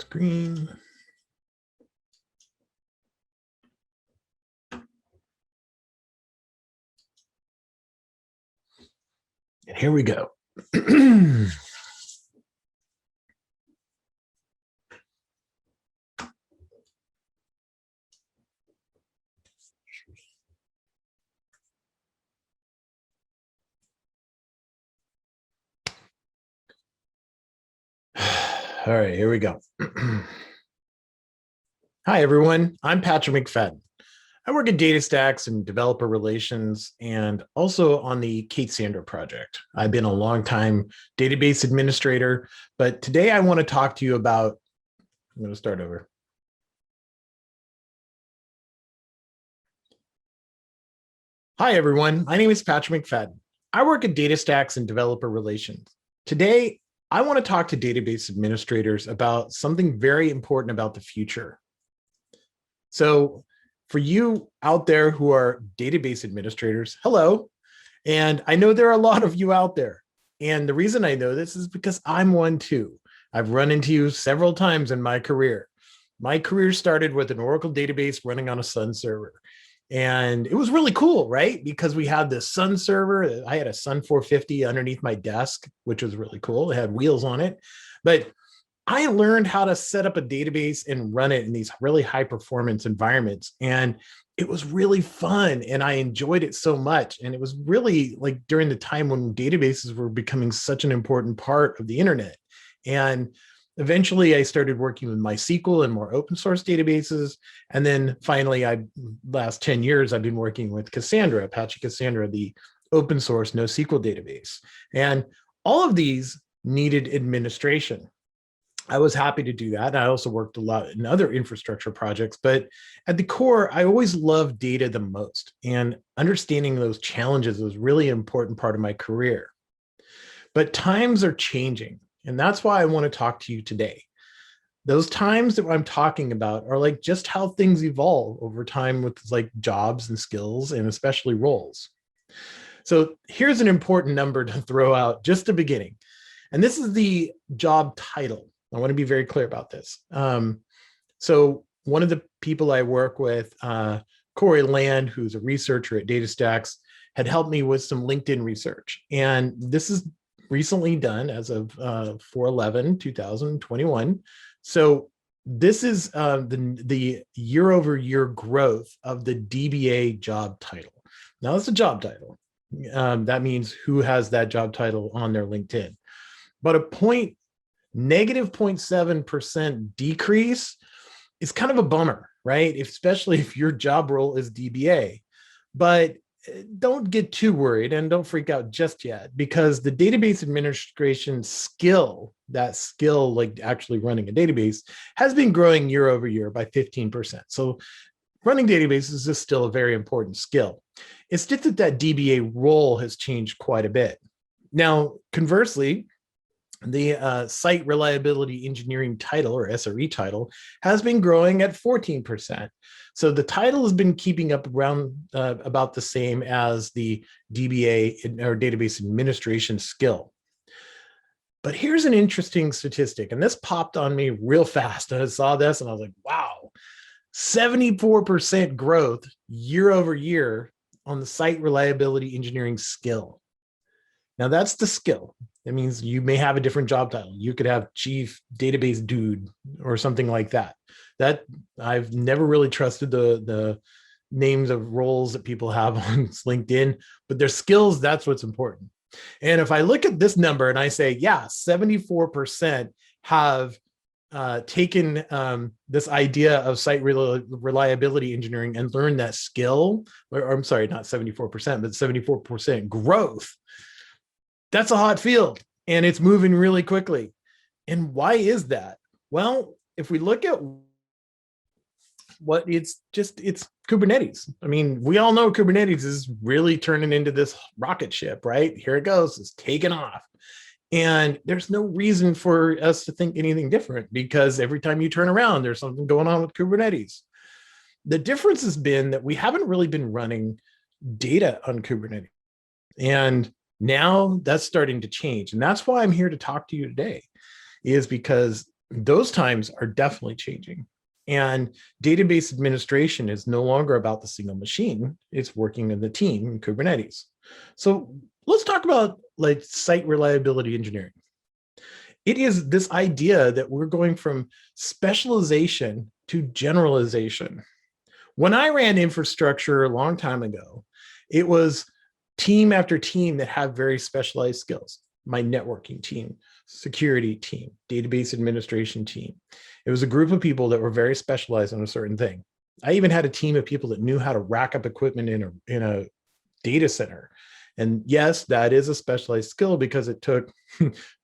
screen. And here we go. All right, here we go. Hi, everyone. I'm Patrick McFaddin. I work at DataStax and developer relations and also on the Cassandra project. I've been a long-time database administrator, but today I want to talk to you about, I'm going to start over. Hi, everyone. My name is Patrick McFaddin. I work at DataStax and developer relations. Today, I want to talk to database administrators about something very important about the future. So for you out there who are database administrators, hello. And I know there are a lot of you out there. And the reason I know this is because I'm one too. I've run into you several times in my career. My career started with an Oracle database running on a Sun server. And it was really cool, right? Because we had this Sun server. I had a Sun 450 underneath my desk, which was really cool. It had wheels on it. But I learned how to set up a database and run it in these really high performance environments. And it was really fun. And I enjoyed it so much. And it was really like during the time when databases were becoming such an important part of the internet. And eventually I started working with MySQL and more open source databases. And then finally, last 10 years, I've been working with Cassandra, Apache Cassandra, the open source NoSQL database. And all of these needed administration. I was happy to do that. I also worked a lot in other infrastructure projects, but at the core, I always loved data the most, and understanding those challenges was really an important part of my career. But times are changing, and that's why I want to talk to you today. Those times that I'm talking about are like just how things evolve over time with like jobs and skills and especially roles. So here's an important number to throw out just the beginning. And this is the job title. I want to be very clear about this. So one of the people I work with, Corey Land, who's a researcher at DataStax, had helped me with some LinkedIn research. And this is recently done as of 4/11/2021. So this is the year-over-year growth of the DBA job title. Now, it's a job title. That means who has that job title on their LinkedIn. But a negative 0.7% decrease is kind of a bummer, right? Especially if your job role is DBA. But don't get too worried and don't freak out just yet, because the database administration skill, that skill like actually running a database, has been growing year over year by 15%. So running databases is still a very important skill. It's just that DBA role has changed quite a bit. Now, conversely, the Site Reliability Engineering title, or SRE title, has been growing at 14%. So the title has been keeping up around about the same as the DBA or database administration skill. But here's an interesting statistic, and this popped on me real fast. And I saw this and I was like, wow, 74% growth year over year on the Site Reliability Engineering skill. Now that's the skill. It means you may have a different job title. You could have chief database dude or something like that. That I've never really trusted the names of roles that people have on LinkedIn, but their skills, that's what's important. And if I look at this number and I say, yeah, 74% have taken this idea of site reliability engineering and learned that skill, or I'm sorry, not 74%, but 74% growth. That's a hot field and it's moving really quickly. And why is that? Well, if we look at what it's Kubernetes. I mean, we all know Kubernetes is really turning into this rocket ship, right? Here it goes, it's taking off. And there's no reason for us to think anything different, because every time you turn around, there's something going on with Kubernetes. The difference has been that we haven't really been running data on Kubernetes. And now that's starting to change. And that's why I'm here to talk to you today, is because those times are definitely changing. And database administration is no longer about the single machine. It's working in the team in Kubernetes. So let's talk about like site reliability engineering. It is this idea that we're going from specialization to generalization. When I ran infrastructure a long time ago, it was team after team that had very specialized skills. My networking team, security team, database administration team. It was a group of people that were very specialized on a certain thing. I even had a team of people that knew how to rack up equipment in a data center. And yes, that is a specialized skill because it took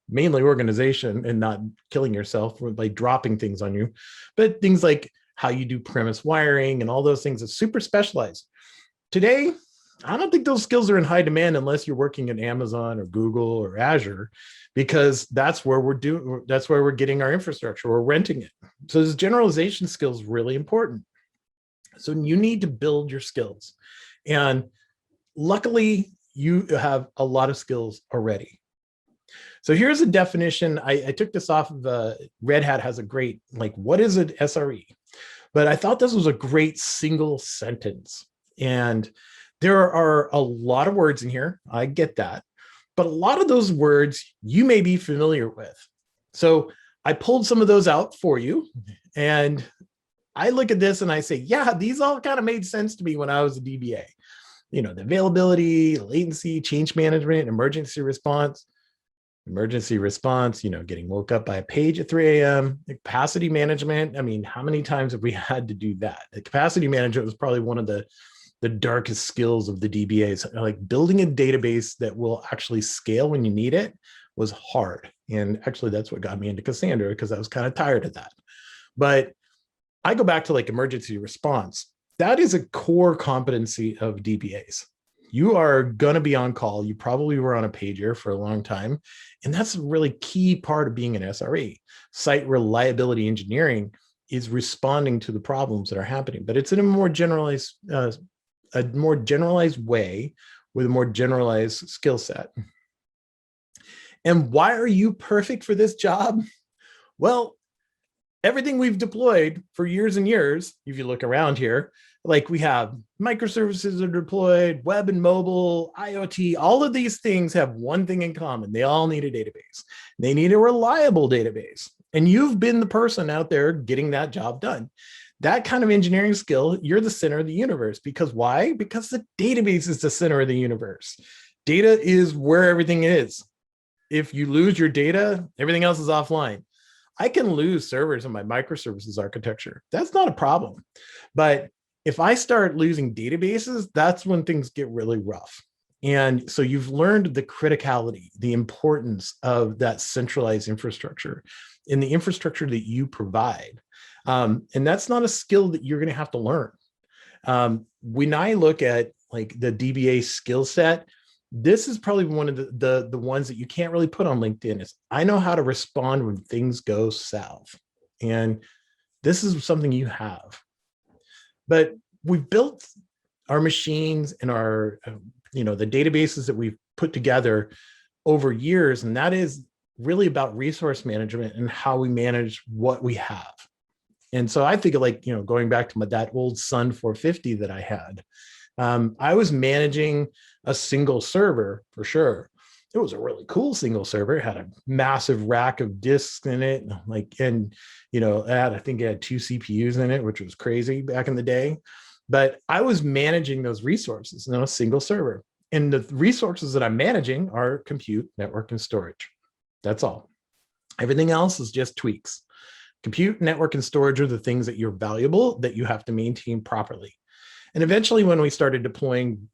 mainly organization and not killing yourself by dropping things on you, but things like how you do premise wiring and all those things is super specialized. Today, I don't think those skills are in high demand unless you're working at Amazon or Google or Azure, because that's where we're getting our infrastructure, we're renting it. So this generalization skill is really important. So you need to build your skills. And luckily, you have a lot of skills already. So here's a definition. I took this off of Red Hat has a great, like, what is an SRE? But I thought this was a great single sentence. And there are a lot of words in here. I get that. But a lot of those words you may be familiar with. So I pulled some of those out for you. And I look at this and I say, yeah, these all kind of made sense to me when I was a DBA. You know, the availability, latency, change management, emergency response, you know, getting woke up by a page at 3 a.m., capacity management. I mean, how many times have we had to do that? The capacity management was probably one of the darkest skills of the DBAs. Like building a database that will actually scale when you need it was hard. And actually that's what got me into Cassandra, because I was kind of tired of that. But I go back to like emergency response. That is a core competency of DBAs. You are going to be on call. You probably were on a pager for a long time. And that's a really key part of being an SRE. Site reliability engineering is responding to the problems that are happening, but it's in a more generalized way with a more generalized skill set. And why are you perfect for this job? Well, everything we've deployed for years and years, if you look around here, like we have microservices are deployed, web and mobile, IoT, all of these things have one thing in common. They all need a database. They need a reliable database. And you've been the person out there getting that job done. That kind of engineering skill, you're the center of the universe. Because why? Because the database is the center of the universe. Data is where everything is. If you lose your data, everything else is offline. I can lose servers in my microservices architecture. That's not a problem. But if I start losing databases, that's when things get really rough. And so you've learned the criticality, the importance of that centralized infrastructure in the infrastructure that you provide. And that's not a skill that you're going to have to learn. When I look at like the DBA skill set, this is probably one of the ones that you can't really put on LinkedIn. Is I know how to respond when things go south. And this is something you have. But we've built our machines and our, the databases that we've put together over years. And that is really about resource management and how we manage what we have. And so I think like, going back to that old Sun 450 that I had, I was managing a single server for sure. It was a really cool single server. It had a massive rack of disks in it. I think it had 2 CPUs in it, which was crazy back in the day. But I was managing those resources in a single server. And the resources that I'm managing are compute, network, and storage. That's all. Everything else is just tweaks. Compute, network, and storage are the things that you're valuable, that you have to maintain properly. And eventually when we started deploying,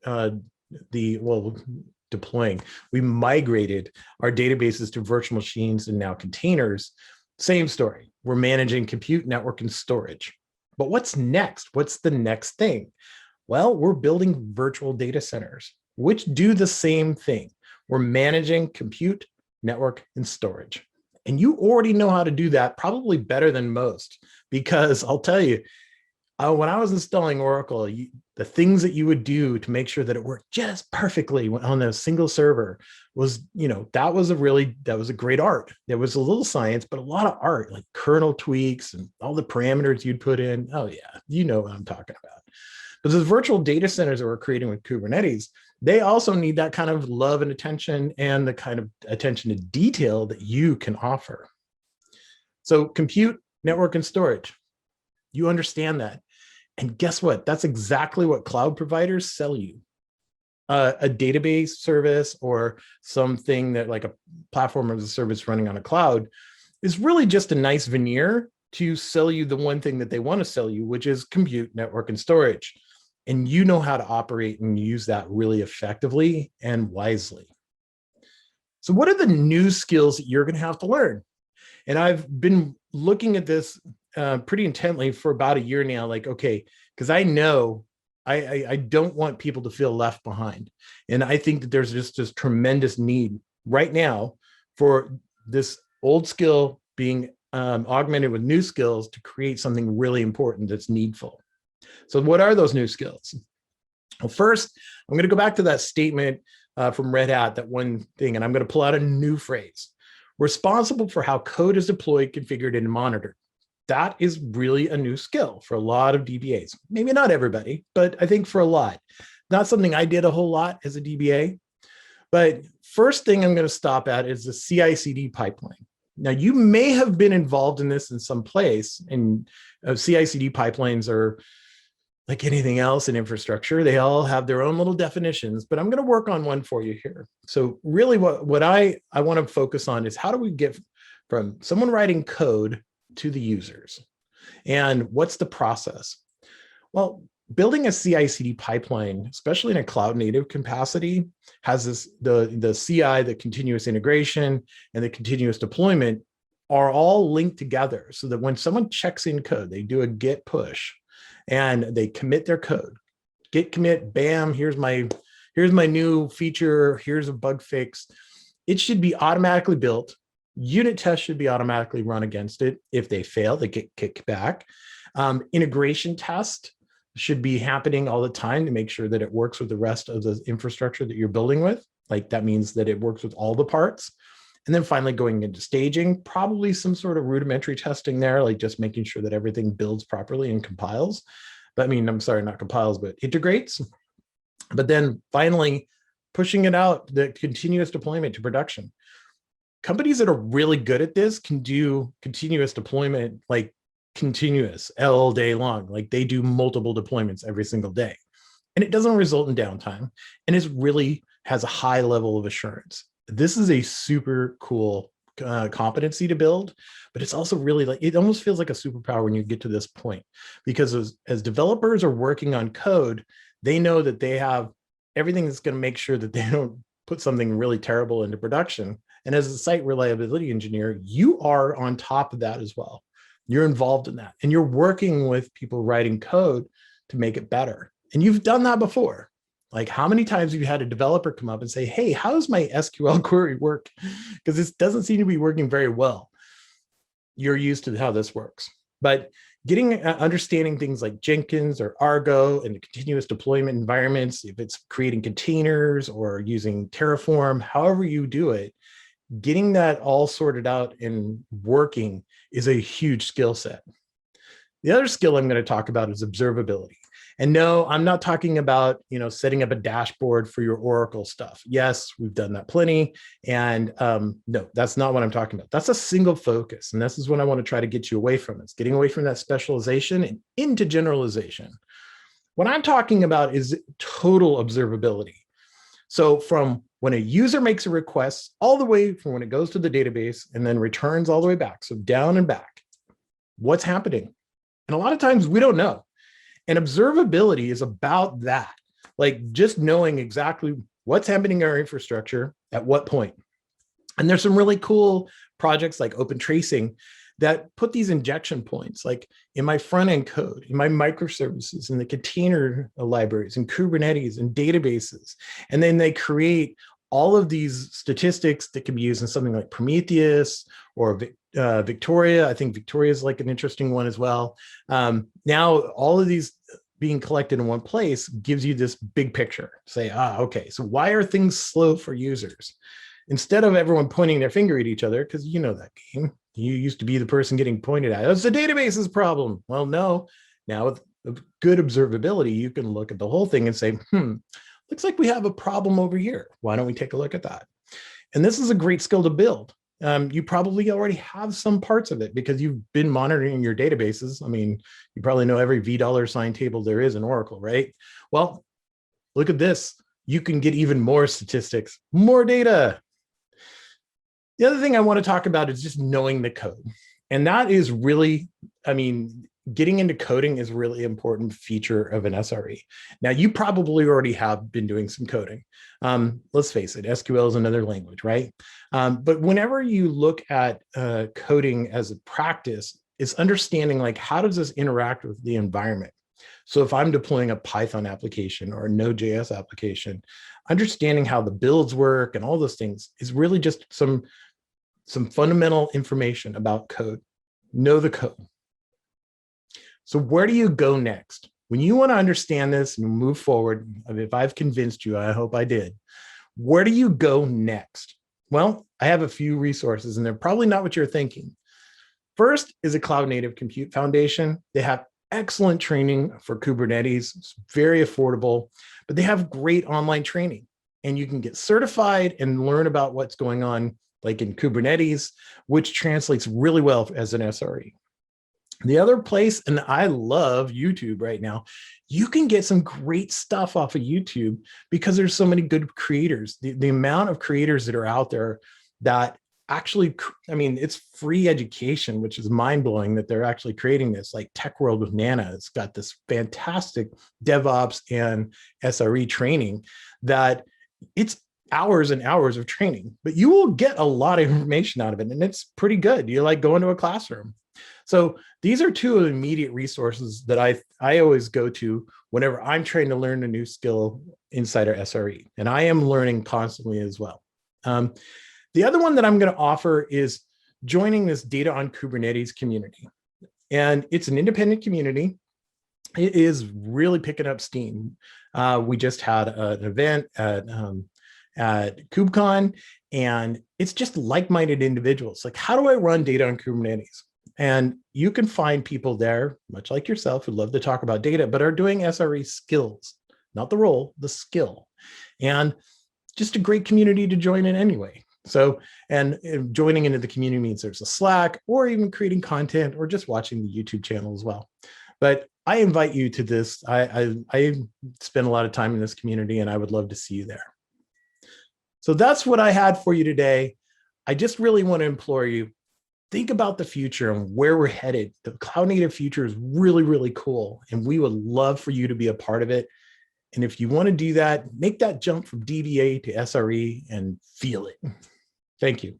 we migrated our databases to virtual machines and now containers. Same story. We're managing compute, network, and storage. But what's next? What's the next thing? Well, we're building virtual data centers, which do the same thing. We're managing compute, network, and storage. And you already know how to do that probably better than most, because I'll tell you, When I was installing Oracle, the things that you would do to make sure that it worked just perfectly on a single server was, that was a great art. There was a little science, but a lot of art, like kernel tweaks and all the parameters you'd put in. Oh yeah, you know what I'm talking about. But those virtual data centers that we're creating with Kubernetes, they also need that kind of love and attention and the kind of attention to detail that you can offer. So compute, network, and storage. You understand that. And guess what? That's exactly what cloud providers sell you. A database service or something that like a platform as a service running on a cloud is really just a nice veneer to sell you the one thing that they want to sell you, which is compute, network, and storage. And you know how to operate and use that really effectively and wisely. So what are the new skills that you're going to have to learn? And I've been looking at this pretty intently for about a year now, like, okay, because I know I don't want people to feel left behind. And I think that there's just this tremendous need right now for this old skill being augmented with new skills to create something really important that's needful. So what are those new skills? Well, first, I'm going to go back to that statement from Red Hat, that one thing, and I'm going to pull out a new phrase. Responsible for how code is deployed, configured, and monitored. That is really a new skill for a lot of DBAs. Maybe not everybody, but I think for a lot. Not something I did a whole lot as a DBA. But first thing I'm going to stop at is the CICD pipeline. Now, you may have been involved in this in some place, and CICD pipelines are like anything else in infrastructure. They all have their own little definitions, but I'm going to work on one for you here. So really what I want to focus on is how do we get from someone writing code to the users? And what's the process? Well, building a CI/CD pipeline, especially in a cloud native capacity, has the CI, the continuous integration, and the continuous deployment are all linked together so that when someone checks in code, they do a git push and they commit their code. Git commit, bam, here's my new feature, here's a bug fix. It should be automatically built. Unit tests should be automatically run against it. If they fail, they get kicked back. Integration test should be happening all the time to make sure that it works with the rest of the infrastructure that you're building with. Like that means that it works with all the parts. And then finally going into staging, probably some sort of rudimentary testing there, like just making sure that everything builds properly and compiles. But I mean, I'm sorry, not compiles, but integrates. But then finally pushing it out, the continuous deployment to production. Companies that are really good at this can do continuous deployment, like continuous all day long. Like they do multiple deployments every single day. And it doesn't result in downtime. And it really has a high level of assurance. This is a super cool competency to build, but it's also really like, it almost feels like a superpower when you get to this point, because as developers are working on code, they know that they have everything that's going to make sure that they don't put something really terrible into production. And as a site reliability engineer, you are on top of that as well. You're involved in that and you're working with people writing code to make it better. And you've done that before. Like how many times have you had a developer come up and say, hey, how does my SQL query work? Because this doesn't seem to be working very well. You're used to how this works. But getting understanding things like Jenkins or Argo and the continuous deployment environments, if it's creating containers or using Terraform, however you do it, getting that all sorted out and working is a huge skill set. The other skill I'm going to talk about is observability. And no, I'm not talking about, setting up a dashboard for your Oracle stuff. Yes, we've done that plenty. And no, that's not what I'm talking about. That's a single focus. And this is what I want to try to get you away from. It's getting away from that specialization and into generalization. What I'm talking about is total observability. So from when a user makes a request, all the way from when it goes to the database and then returns all the way back, so down and back, what's happening? And a lot of times we don't know. And observability is about that, like just knowing exactly what's happening in our infrastructure at what point. And there's some really cool projects like Open Tracing that put these injection points, like in my front end code, in my microservices, in the container libraries, and Kubernetes and databases. And then they create all of these statistics that can be used in something like Prometheus or Victoria. I think Victoria is like an interesting one as well. Now, all of these being collected in one place gives you this big picture. Say, okay, so why are things slow for users? Instead of everyone pointing their finger at each other, because you know that game, you used to be the person getting pointed at. It's the database's problem. Well, no. Now with good observability, you can look at the whole thing and say, looks like we have a problem over here. Why don't we take a look at that? And this is a great skill to build. You probably already have some parts of it because you've been monitoring your databases. I mean, you probably know every $sign table there is in Oracle, right? Well, look at this. You can get even more statistics, more data. The other thing I want to talk about is just knowing the code. And that is really, I mean, getting into coding is a really important feature of an SRE. Now, you probably already have been doing some coding. Let's face it, SQL is another language, right? But whenever you look at coding as a practice, it's understanding like, how does this interact with the environment? So if I'm deploying a Python application or a Node.js application, understanding how the builds work and all those things is really just some fundamental information about code. Know the code. So where do you go next? When you want to understand this and move forward, if I've convinced you, I hope I did, where do you go next? Well, I have a few resources and they're probably not what you're thinking. First is a Cloud Native Compute Foundation. They have excellent training for Kubernetes. It's very affordable, but they have great online training and you can get certified and learn about what's going on like in Kubernetes, which translates really well as an SRE. The other place, and I love YouTube right now, you can get some great stuff off of YouTube because there's so many good creators. The amount of creators that are out there that actually, I mean, it's free education, which is mind-blowing that they're actually creating this, like Tech World with Nana. It's got this fantastic DevOps and SRE training that it's hours and hours of training, but you will get a lot of information out of it. And it's pretty good. You're like going to a classroom. So these are two immediate resources that I always go to whenever I'm trying to learn a new skill inside our SRE. And I am learning constantly as well. The other one that I'm going to offer is joining this Data on Kubernetes community. And it's an independent community. It is really picking up steam. We just had an event at KubeCon, and it's just like-minded individuals. Like, how do I run data on Kubernetes? And you can find people there, much like yourself, who love to talk about data, but are doing SRE skills, not the role, the skill. And just a great community to join in anyway. So, and joining into the community means there's a Slack or even creating content or just watching the YouTube channel as well. But I invite you to this. I spend a lot of time in this community and I would love to see you there. So that's what I had for you today. I just really want to implore you, think about the future and where we're headed. The cloud native future is really, really cool. And we would love for you to be a part of it. And if you want to do that, make that jump from DBA to SRE and feel it. Thank you.